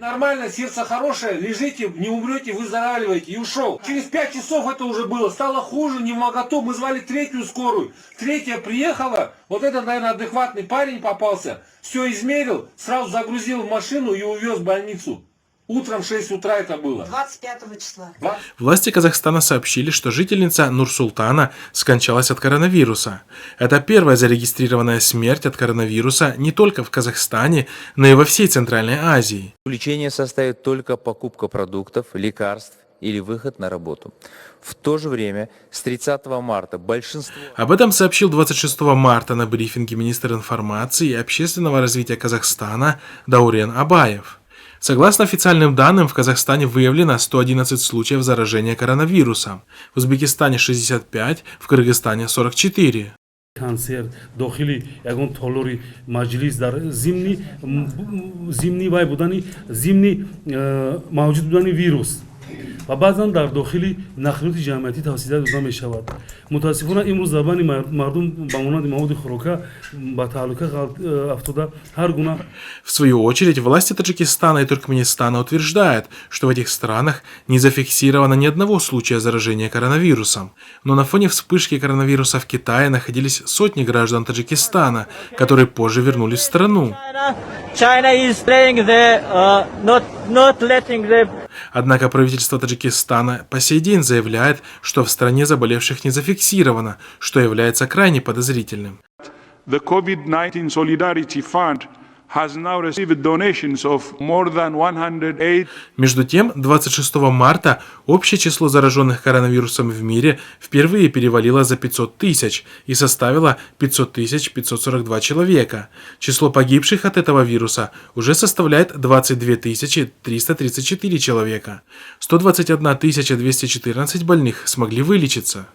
Нормально, сердце хорошее, лежите, не умрете, выздоравливаете. И ушел. Через 5 часов это уже было. Стало хуже, не моготу. Мы звали третью скорую. Третья приехала. Вот этот, наверное, адекватный парень попался. Все измерил, сразу загрузил в машину и увез в больницу. Утром в 6 утра это было. 25 числа. Власти Казахстана сообщили, что жительница Нур-Султана скончалась от коронавируса. Это первая зарегистрированная смерть от коронавируса не только в Казахстане, но и во всей Центральной Азии. Лечение составит только покупка продуктов, лекарств или выход на работу. В то же время с 30 марта большинство... Об этом сообщил 26 марта на брифинге министр информации и общественного развития Казахстана Даурен Абаев. Согласно официальным данным, в Казахстане выявлено 111 случаев заражения коронавирусом, в Узбекистане 65, в Кыргызстане 44. Канцер дохили ягон толори маҷлис дар зимни вай будани зимни мавҷуд будани вирус ва баъзан дар дохили нақлиёти ҷамъиятӣ тавсия дода мешавад. Мутаассифона имрӯз забани мардум ба монанди маводи хӯрока ба таҳлука афтода ҳар гуна. В свою очередь, власти Таджикистана и Туркменистана утверждают, что в этих странах не зафиксировано ни одного случая заражения коронавирусом. Но на фоне вспышки коронавируса в Китае находились сотни граждан Таджикистана, которые позже вернулись в страну. Однако правительство Таджикистана по сей день заявляет, что в стране заболевших не зафиксировано, что является крайне подозрительным. The COVID-19 Solidarity Fund has now received donations of more than 108. Между тем, 26 марта общее число зараженных коронавирусом в мире впервые перевалило за 500 тысяч и составило 500 542 человека. Число погибших от этого вируса уже составляет 22 334 человека. 121 214 больных смогли вылечиться.